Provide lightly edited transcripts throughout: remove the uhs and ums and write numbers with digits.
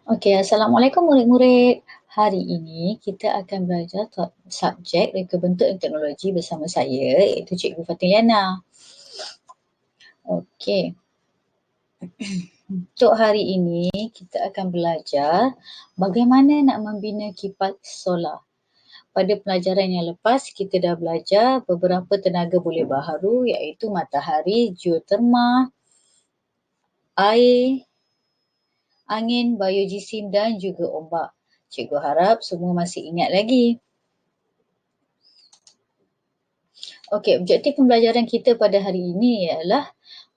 Okey, Assalamualaikum murid-murid. Hari ini kita akan belajar subjek reka bentuk dan teknologi bersama saya iaitu Cikgu Fatiliana. Okey, untuk hari ini kita akan belajar bagaimana nak membina kipas solar. Pada pelajaran yang lepas kita dah belajar beberapa tenaga boleh baharu iaitu matahari, geoterma, air, angin, biogeosim dan juga ombak. Cikgu harap semua masih ingat lagi. Okey, objektif pembelajaran kita pada hari ini ialah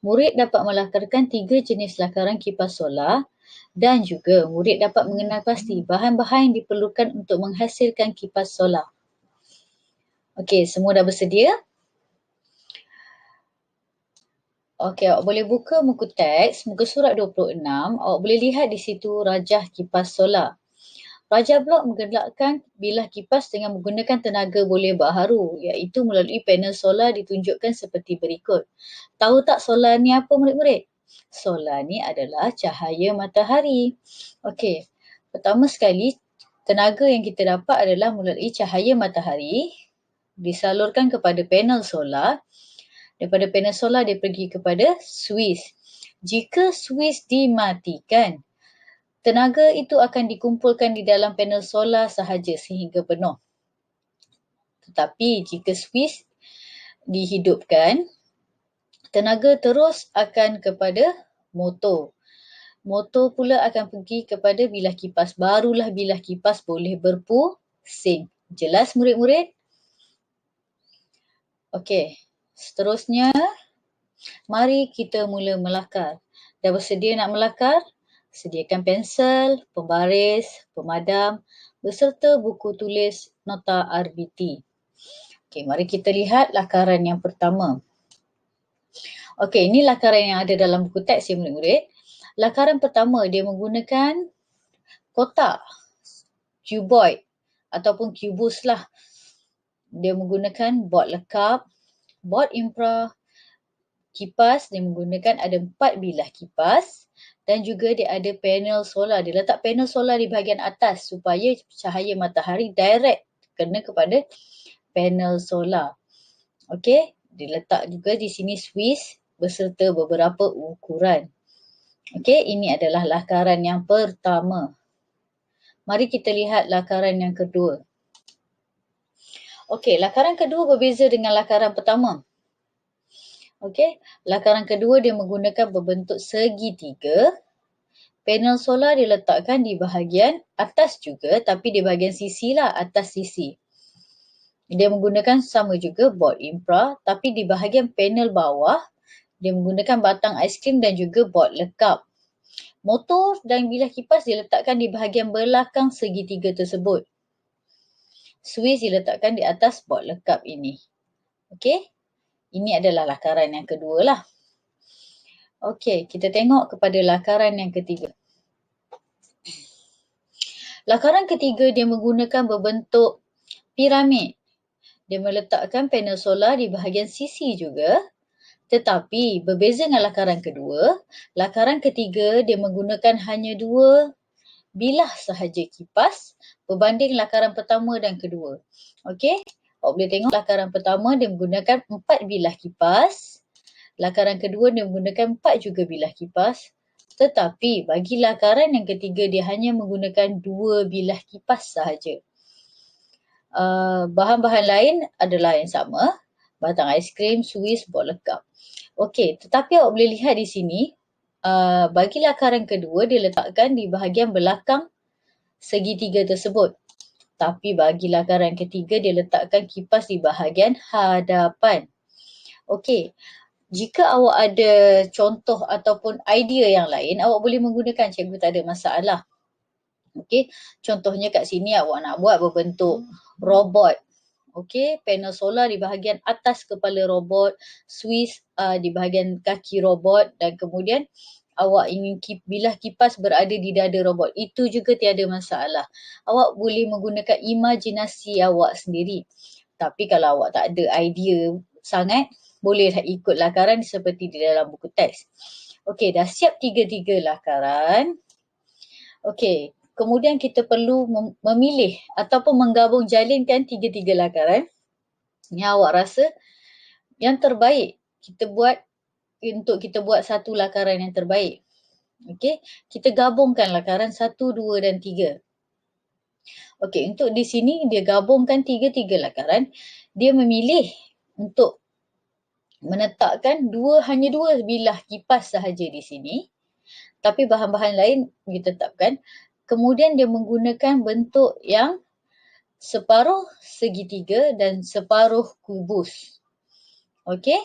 murid dapat melakarkan 3 jenis lakaran kipas solar dan juga murid dapat mengenal pasti bahan-bahan yang diperlukan untuk menghasilkan kipas solar. Okey, semua dah bersedia? Okey, awak boleh buka muka teks, muka surat 26. Awak boleh lihat di situ rajah kipas solar. Rajah blok menggerakkan bilah kipas dengan menggunakan tenaga boleh baharu iaitu melalui panel solar ditunjukkan seperti berikut. Tahu tak solar ni apa murid-murid? Solar ni adalah cahaya matahari. Okey, pertama sekali tenaga yang kita dapat adalah melalui cahaya matahari disalurkan kepada panel solar. Daripada panel solar dia pergi kepada suis. Jika suis dimatikan, tenaga itu akan dikumpulkan di dalam panel solar sahaja sehingga penuh. Tetapi jika suis dihidupkan, tenaga terus akan kepada motor. Motor pula akan pergi kepada bilah kipas. Barulah bilah kipas boleh berpusing. Jelas murid-murid? Okey, seterusnya mari kita mula melakar. Dah bersedia nak melakar? Sediakan pensel, pembaris, pemadam beserta buku tulis nota RBT. Okey, mari kita lihat lakaran yang pertama. Okey, ini lakaran yang ada dalam buku teks ya murid-murid. Lakaran pertama dia menggunakan kotak, cuboid ataupun kubus lah. Dia menggunakan bot lekap, bot infra, kipas dia menggunakan ada 4 bilah kipas dan juga dia ada panel solar. Dia letak panel solar di bahagian atas supaya cahaya matahari direct kena kepada panel solar. Okey, dia letak juga di sini suis beserta beberapa ukuran. Okey, ini adalah lakaran yang pertama. Mari kita lihat lakaran yang kedua. Okey, lakaran kedua berbeza dengan lakaran pertama. Okey, lakaran kedua dia menggunakan berbentuk segitiga. Panel solar diletakkan di bahagian atas juga tapi di bahagian sisi lah, atas sisi. Dia menggunakan sama juga bot infra tapi di bahagian panel bawah dia menggunakan batang aiskrim dan juga bot lekap. Motor dan bilah kipas diletakkan di bahagian belakang segitiga tersebut. Suis diletakkan di atas bot lekap ini. Okey, ini adalah lakaran yang kedua lah. Okey, kita tengok kepada lakaran yang ketiga. Lakaran ketiga dia menggunakan berbentuk piramid. Dia meletakkan panel solar di bahagian sisi juga. Tetapi berbeza dengan lakaran kedua, lakaran ketiga dia menggunakan hanya 2 bilah sahaja kipas berbanding lakaran pertama dan kedua. Okey, awak boleh tengok lakaran pertama dia menggunakan 4 bilah kipas. Lakaran kedua dia menggunakan 4 juga bilah kipas. Tetapi bagi lakaran yang ketiga dia hanya menggunakan 2 bilah kipas sahaja. Bahan-bahan lain adalah yang sama. Batang aiskrim, suis, bot lekap. Okey, tetapi awak boleh lihat di sini, bagi lakaran kedua dia letakkan di bahagian belakang segitiga tersebut. Tapi bagi lakaran ketiga dia letakkan kipas di bahagian hadapan. Okey, jika awak ada contoh ataupun idea yang lain, awak boleh menggunakan, cikgu tak ada masalah. Okey, contohnya kat sini awak nak buat berbentuk robot. Okey, panel solar di bahagian atas kepala robot, suis di bahagian kaki robot dan kemudian awak ingin bilah kipas berada di dada robot. Itu juga tiada masalah. Awak boleh menggunakan imajinasi awak sendiri. Tapi kalau awak tak ada idea sangat, bolehlah ikut lakaran seperti di dalam buku teks. Okey, dah siap 3-3 lakaran. Okey, kemudian kita perlu memilih ataupun menggabung jalinkan tiga-tiga lakaran yang awak rasa yang terbaik untuk kita buat satu lakaran yang terbaik. Okey, kita gabungkan lakaran 1, 2 dan 3. Okey, untuk di sini dia gabungkan tiga-tiga lakaran, dia memilih untuk menetapkan hanya dua bilah kipas sahaja di sini, tapi bahan-bahan lain ditetapkan. Kemudian dia menggunakan bentuk yang separuh segitiga dan separuh kubus. Okey,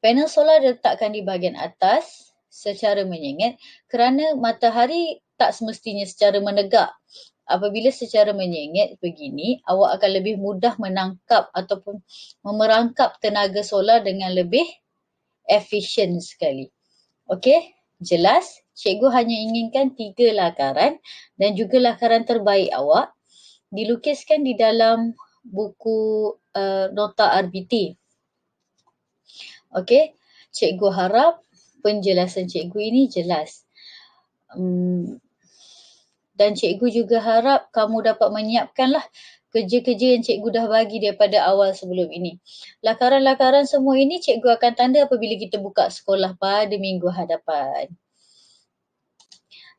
panel solar diletakkan di bahagian atas secara menyengit kerana matahari tak semestinya secara menegak. Apabila secara menyengit begini, awak akan lebih mudah menangkap ataupun memerangkap tenaga solar dengan lebih efisien sekali. Okey, jelas? Cikgu hanya inginkan 3 lakaran dan juga lakaran terbaik awak dilukiskan di dalam buku nota RBT. Okey, cikgu harap penjelasan cikgu ini jelas. Dan cikgu juga harap kamu dapat menyiapkanlah kerja-kerja yang cikgu dah bagi daripada awal sebelum ini. Lakaran-lakaran semua ini cikgu akan tanda apabila kita buka sekolah pada minggu hadapan.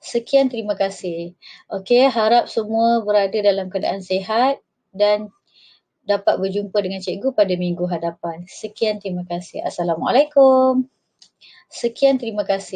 Sekian, terima kasih. Okey, harap semua berada dalam keadaan sihat dan dapat berjumpa dengan cikgu pada minggu hadapan. Sekian, terima kasih. Assalamualaikum. Sekian, terima kasih.